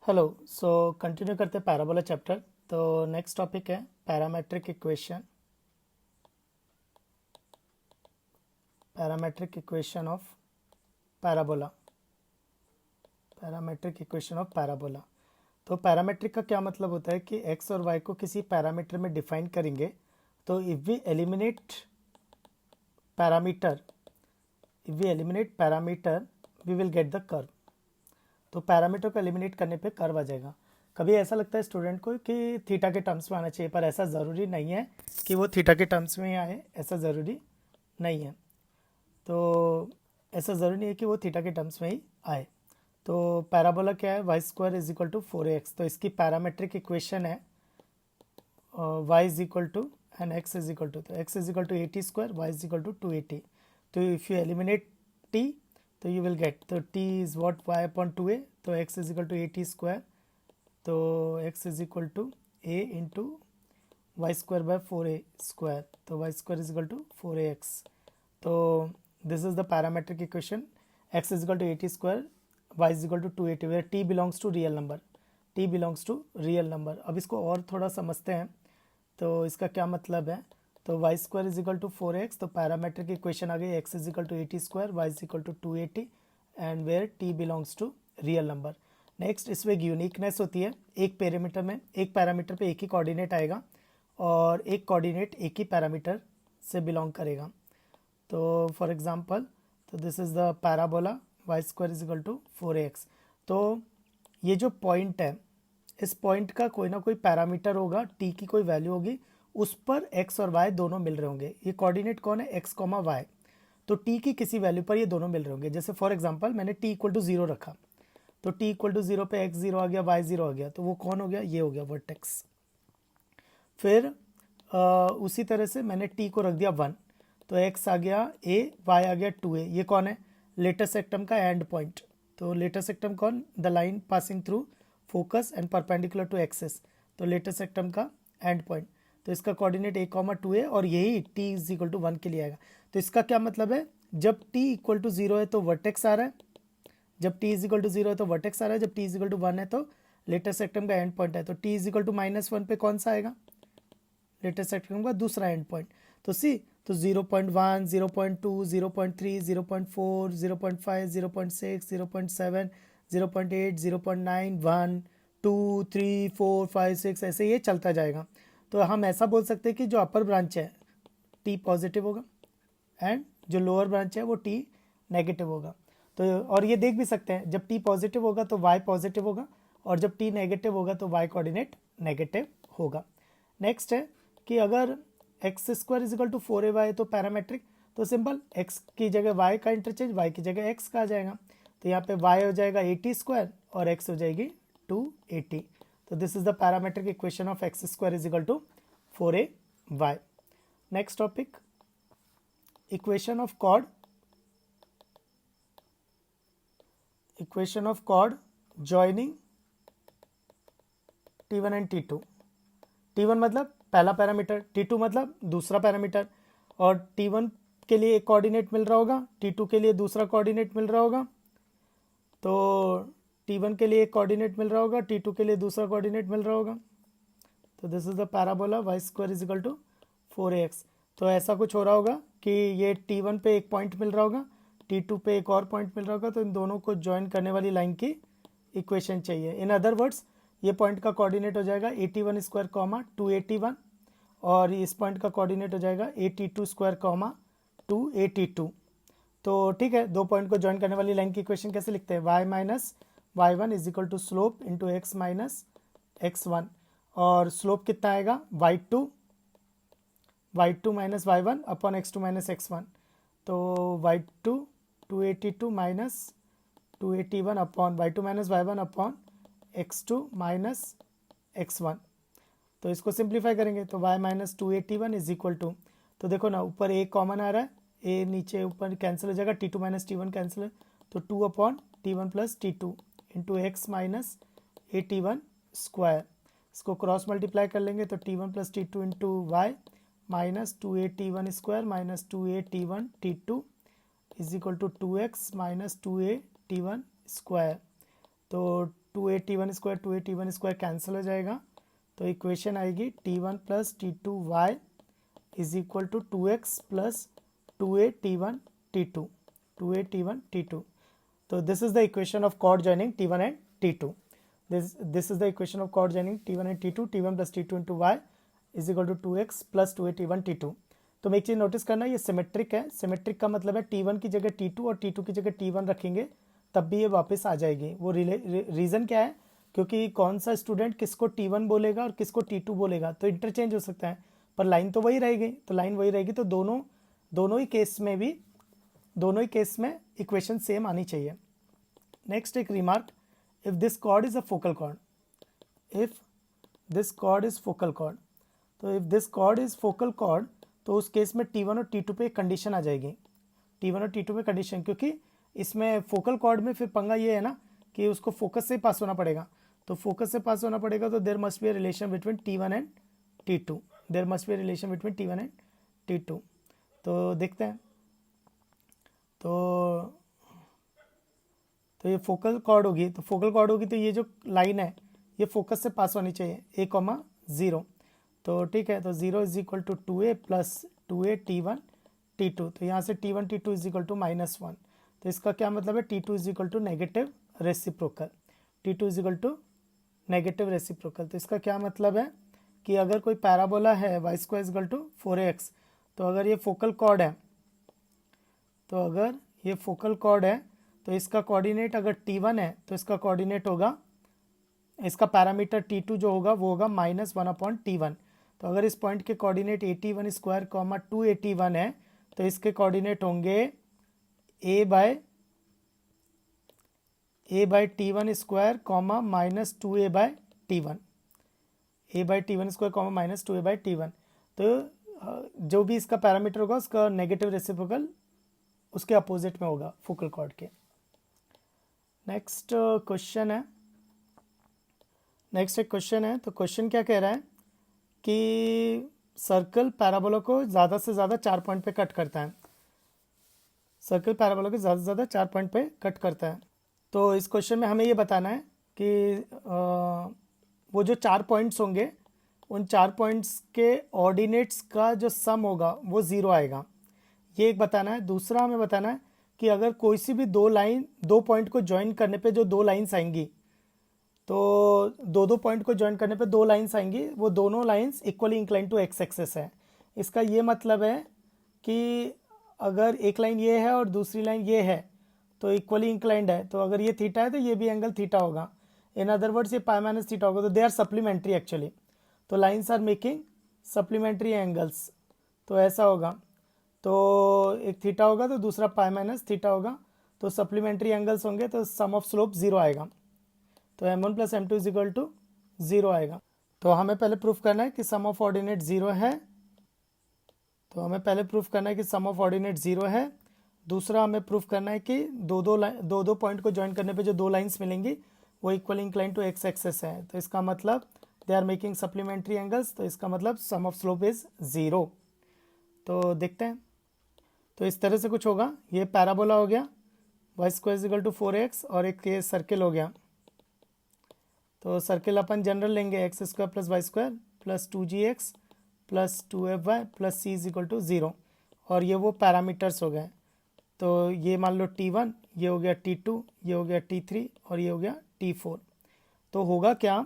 Hello. So continue करते हैं parabola chapter. तो नेक्स्ट टॉपिक है parametric equation. Parametric equation of parabola. Parametric equation of parabola. तो parametric का क्या मतलब होता है कि एक्स और वाई को किसी पैरामीटर में डिफाइन करेंगे। तो if we eliminate parameter we will get the curve. तो पैरामीटर को एलिमिनेट करने पे कर्व आ जाएगा। कभी ऐसा लगता है स्टूडेंट को कि थीटा के टर्म्स में आना चाहिए, पर ऐसा ज़रूरी नहीं है कि वो थीटा के टर्म्स में ही आए, ऐसा ज़रूरी नहीं है। तो ऐसा ज़रूरी नहीं है कि वो थीटा के टर्म्स में ही आए। तो पैराबोला क्या है, y square is equal to 4x। तो इसकी पैरामेट्रिक इक्वेशन है y is equal to and x is equal to, तो x is equal to 80 square, y is equal to 280। तो इफ़ यू एलिमिनेट t तो you will get, तो t is what y upon 2a। तो x is equal to 80 square, तो x is equal to a into y square by 4a square. तो y square is equal to 4ax। तो this is the parametric equation. x is equal to 80 square, y is equal to 280, where t belongs to real number. t belongs to real number. अब इसको और थोड़ा समझते हैं। तो इसका क्या मतलब है, तो y square is equal to 4x। तो पैरामेट्रिक इक्वेशन आ गई, x is equal to 80 square, y is equal to 280 and where t belongs to real number. Next, इसमें एक यूनिकनेस होती है। एक पैरामीटर पे एक ही कोऑर्डिनेट आएगा और एक कोऑर्डिनेट एक ही पैरामीटर से बिलोंग करेगा। तो फॉर एग्जांपल, तो this is the parabola y square is equal to 4x। तो ये जो पॉइंट है, इस पॉइंट का कोई ना कोई पैरामीटर होगा, t की कोई वैल्यू होगी, उस पर x और y दोनों मिल रहे होंगे। ये कोऑर्डिनेट कौन है, x, y। तो t की किसी वैल्यू पर ये दोनों मिल रहे होंगे। जैसे फॉर एग्जांपल मैंने t इक्वल टू 0 रखा, तो t इक्वल टू 0 पे x 0 आ गया, y 0 आ गया, तो वो कौन हो गया, ये हो गया वर्टेक्स। फिर उसी तरह से मैंने t को रख दिया 1, तो x आ गया a, y आ गया 2a। ये कौन है, लेटेस्ट सेक्टम का एंड पॉइंट। तो लेटेस्ट सेक्टम कौन, the line passing through focus and perpendicular to axis. तो लेटेस्ट सेक्टम का एंड पॉइंट। तो इसका कोऑर्डिनेट a, 2a और यही t इज इक्वल टू 1 के लिए आएगा। तो इसका क्या मतलब है, जब t इक्वल टू 0 है तो वर्टेक्स आ रहा है, जब t इज इक्वल टू 0 है तो वर्टेक्स आ रहा है, जब t इज इक्वल टू 1 है तो लेटेस्ट सेक्टम का एंड पॉइंट है। तो t इज इक्वल टू -1 पे कौन सा आएगा, लेटेस्ट सेक्टम का दूसरा एंड पॉइंट। तो तो 0.1, 0.2, 0.3, 0.4, 0.5, 0.6, 0.7, 0.8, 0.9, 1, 2, 3, 4, 5, 6, ऐसे ये चलता जाएगा। तो हम ऐसा बोल सकते हैं कि जो अपर ब्रांच है t पॉजिटिव होगा एंड जो लोअर ब्रांच है वो t नेगेटिव होगा। तो और ये देख भी सकते हैं, जब t पॉजिटिव होगा तो y पॉजिटिव होगा, और जब t नेगेटिव होगा तो y कोऑर्डिनेट नेगेटिव होगा। नेक्स्ट है कि अगर x square is equal to 4ay तो पैरामेट्रिक, तो सिंपल x की जगह y का इंटरचेंज y की जगह x का आ जाएगा। तो यहाँ पे y हो जाएगा 80 स्क्वायर और x हो जाएगी 280। तो this is the parametric equation of x square is equal to 4ay। Next topic, equation of chord. Equation of chord joining t1 and t2। t1 मतलब पहला पैरामीटर, t2 मतलब दूसरा पैरामीटर, और t1 के लिए एक कोऑर्डिनेट मिल रहा होगा, t2 के लिए दूसरा कोऑर्डिनेट मिल रहा होगा। तो t1 के लिए एक कोऑर्डिनेट मिल रहा होगा, t2 के लिए दूसरा कोऑर्डिनेट मिल रहा होगा। तो this is the parabola y square is equal to 4ax। तो ऐसा कुछ हो रहा होगा कि ये t1 पे एक पॉइंट मिल रहा होगा, t2 पे एक और पॉइंट मिल रहा होगा, तो इन दोनों को ज्वाइन करने वाली लाइन की इक्वेशन चाहिए। इन अदर वर्ड्स, ये पॉइंट का कोऑर्डिनेट हो जाएगा 81 स्क्वायर कॉमा 281, और इस पॉइंट का कोऑर्डिनेट हो जाएगा 82 स्क्वायर कॉमा 282। तो ठीक है, दो पॉइंट को ज्वाइन करने वाली लाइन की इक्वेशन कैसे लिखते हैं, y minus y1 is equal to slope into x minus x1, और स्लोप कितना आएगा y2 minus y1 upon x2 minus x1। तो y2 282 minus 281 upon y2 minus y1 upon x2 minus x1। तो इसको सिंप्लीफाई करेंगे तो y minus 281 is equal to, तो देखो ना ऊपर a कॉमन आ रहा है, a नीचे ऊपर कैंसिल हो जाएगा, t2 माइनस t1 कैंसिल है, तो 2 upon t1 plus t2 into x minus 81 square. इसको क्रॉस मल्टीप्लाई कर लेंगे तो t1 plus t2 into y minus 2a t1 square minus 2a t2 is equal to 2x minus 2a t1 square. तो 2a t1 square cancel हो जाएगा, तो equation आएगी t1 plus t2y is equal to 2x plus 2a t1 t2, 2a t1 t2. So this is the equation of chord joining t1 and t2. This is the equation of chord joining t1 and t2. t1 plus t2 into y is equal to 2x plus 2a t1 t2. तो मैं एक चीज़ notice करना, ये symmetric है. Symmetric का मतलब है t1 की जगह t2 और t2 की जगह t1 रखेंगे तब भी ये वापस आ जाएगी. वो रीज़न क्या है? क्योंकि कौन सा स्टूडेंट किसको t1 बोलेगा और किसको t2 बोलेगा तो इंटरचेंज हो सकता है, पर लाइन तो वही रहेगी. तो लाइन वही रहेगी, तो दोनों ही केस में इक्वेशन सेम आनी चाहिए. नेक्स्ट एक remark, if this chord is a focal chord, if this chord is focal chord, तो if this chord is focal chord तो उस केस में t1 और t2 पे कंडीशन आ जाएगी. t1 और t2 पे कंडीशन, क्योंकि इसमें फोकल कॉर्ड में फिर पंगा ये है ना कि उसको फोकस से पास होना पड़ेगा. तो फोकस से पास होना पड़ेगा तो there must be a relation between t1 and t2. There must be a relation between t1 and t2. तो देखते हैं. तो ये फोकल कॉर्ड होगी, तो ये जो लाइन है ये फोकस से पास होनी चाहिए, a,0. तो ठीक है, तो 0 is equal to 2a plus 2a t1 t2. तो यहाँ से t1 t2 is equal to -1. तो इसका क्या मतलब है? t2 is equal to negative reciprocal. t2 is equal to negative reciprocal. तो इसका क्या मतलब है कि अगर कोई पैराबोला है y square is equal to 4ax, तो अगर ये फोकल कॉर्ड है, तो इसका कोऑर्डिनेट अगर t1 है तो इसका कोऑर्डिनेट होगा, इसका पैरामीटर t2 जो होगा वो होगा -1/t1. तो अगर इस पॉइंट के कोऑर्डिनेट at1 स्क्वायर 2at1 है तो इसके कोऑर्डिनेट होंगे a by t1 square -2a/t1, a/t1 square -2a/t1. तो जो भी इसका पैरामीटर होगा उसका नेगेटिव रेसिप्रोकल उसके अपोजिट में होगा फोकल कॉर्ड के. नेक्स्ट एक क्वेश्चन है. तो क्वेश्चन क्या कह रहा है कि सर्कल पैराबोला को ज़्यादा से ज़्यादा 4 पॉइंट पे कट करता है. सर्कल पैराबोला को ज़्यादा से ज़्यादा 4 पॉइंट पे कट करता है. तो इस क्वेश्चन में हमें ये बताना है कि वो जो 4 पॉइंट्स होंगे उन 4 पॉइंट्स के ऑर्डिनेट्स का जो सम होगा वो 0 आएगा, ये एक बताना है. दूसरा हमें बताना है कि अगर कोई सी भी दो पॉइंट को ज्वाइन करने पे जो 2 लाइंस आएंगी, तो दो पॉइंट को ज्वाइन करने पे 2 लाइंस आएंगी, वो दोनों lines equally incline to x axis है. इसका ये मतलब है कि अगर एक लाइन ये है और दूसरी लाइन ये है तो इक्वली इंक्लाइंड है. तो अगर ये थीटा है तो ये भी एंगल थीटा होगा. इन अदर वर्ड्स ये पाई माइनस थीटा होगा. तो दे आर सप्लीमेंट्री एक्चुअली. तो lines are making supplementary angles. तो ऐसा होगा, तो एक थीटा होगा तो दूसरा पाई माइनस थीटा होगा, तो सप्लीमेंट्री एंगल्स होंगे तो सम ऑफ स्लोप 0 आएगा. तो m1 plus m2 is equal to 0 आएगा. तो हमें पहले प्रूफ करना है कि सम ऑफ ऑर्डिनेट 0 है. दूसरा हमें प्रूफ करना है कि दो पॉइंट को ज्वाइन करने पे जो 2 लाइंस मिलेंगी वो equal incline to x axis है. तो इसका मतलब they are making supplementary angles, तो इसका मतलब सम ऑफ स्लोप इज 0. तो देखते हैं. तो इस तरह से कुछ होगा. ये पैराबोला हो गया, y square equal to 4x, और एक ये सर्किल हो गया. तो सर्किल अपन जनरल लेंगे, x square plus y square plus 2gx plus 2fy plus c is equal to 0. और ये वो पैरामीटर्स हो गए. तो ये मान लो t1, ये हो गया t2, ये हो गया t3 और ये हो गया t4. तो होगा क्या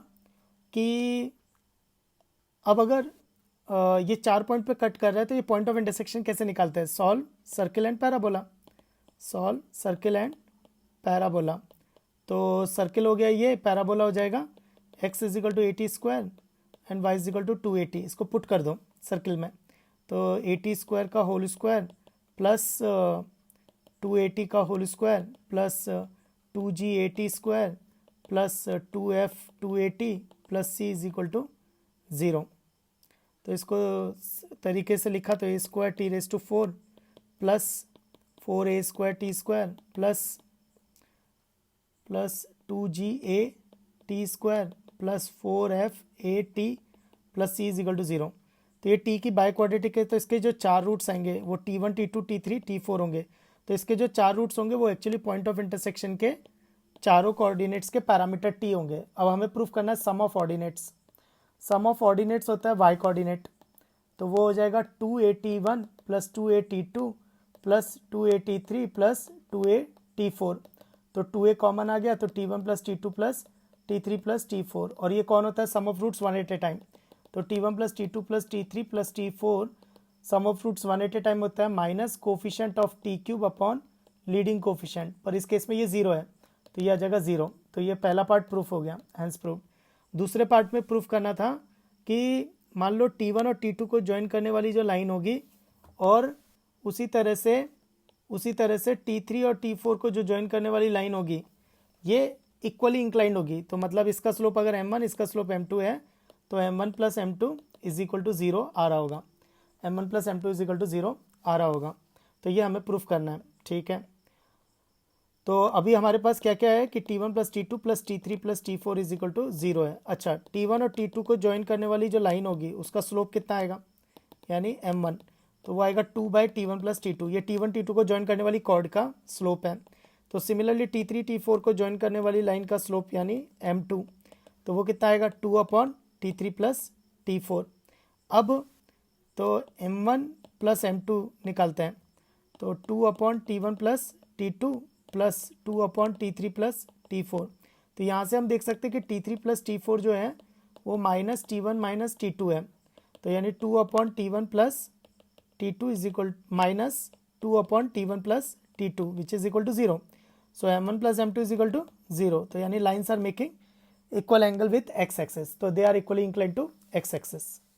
कि अब अगर ये 4 पॉइंट पे कट कर रहा है तो ये पॉइंट ऑफ इंटरसेक्शन कैसे निकालते हैं? Solve circle and parabola. तो सर्किल हो गया, ये पैराबोला हो जाएगा x is equal to 80 square and y is equal to 280. इसको पुट कर दो सर्किल में. तो 80 स्क्वायर का होल स्क्वायर प्लस 280 का whole square plus 2g80 square plus 2f 280 plus c is equal to 0. तो इसको तरीके से लिखा तो a square t raise to 4 plus 4a square t square plus 2ga t square plus 4f a t plus c is equal to 0. तो ये t की by quadratic है, तो इसके जो 4 रूट्स आएंगे वो t1 t2 t3 t4 होंगे. तो इसके जो 4 रूट्स होंगे वो एक्चुअली पॉइंट ऑफ इंटरसेक्शन के चारों कोऑर्डिनेट्स के पैरामीटर टी होंगे। अब हमें प्रूफ करना है sum of ordinates. Sum of ordinates होता है वाई कोऑर्डिनेट, तो वो हो जाएगा 2a_t1 plus 2a_t2 plus 2a_t3 plus 2a_t4। तो 2a कॉमन आ गया, तो t1 plus t2 plus t3 plus t4। और ये कौन होता है? Sum of roots one at a time. तो t1 plus t2 plus t3 plus t4 sum of roots one at a time होता है minus coefficient of t³ upon leading coefficient. पर इस केस में ये जीरो है, तो ये आ जाएगा जीरो। तो ये पहला पार्ट प्रूफ हो गया, हैंस प्रूफ। दूसरे पार्ट में प्रूफ करना था कि मान लो t1 और t2 को ज्वाइन करने वाली जो लाइन होगी, और उसी तरह से t3 और t4 को जो ज्वाइन करने वाली लाइन होगी, ये इक्वली इंक्लाइंड होगी। तो मतलब इसका स्लोप अगर m1, इसका स्लोप m2 है, तो m1 plus m2 is equal to zero आ रहा होगा। m1 plus m2 is equal to zero आ रहा होगा। तो ये हमें प्रूफ करना है, ठीक है। तो अभी हमारे पास क्या क्या है कि t1 plus t2 plus t3 plus t4 is equal to zero है। अच्छा, t1 और t2 को ज्वाइन करने वाली जो लाइन होगी उसका स्लोप कितना आएगा, यानी m1, तो वो आएगा 2/t1 प्लस t2। ये t1 t2 को ज्वाइन करने वाली कॉर्ड का स्लोप है। तो सिमिलरली t3 t4 को ज्वाइन करने वाली लाइन का स्लोप यानी m2, तो वो कितना आएगा 2/t3 प्लस t4। अब तो m1 प्लस m2 निकालते हैं, तो 2/t1 plus t2 plus 2/t3 plus t4। तो यहाँ से हम देख सकते हैं कि t3 प्लस t4 जो है वो माइनस t1 माइनस t2 है। तो यानी 2/t1 plus t2 is equal minus 2/t1 plus t2 which is equal to zero. So m1 plus m2 is equal to zero. तो यानी lines are making equal angle with x axis, तो they are equally inclined to x access.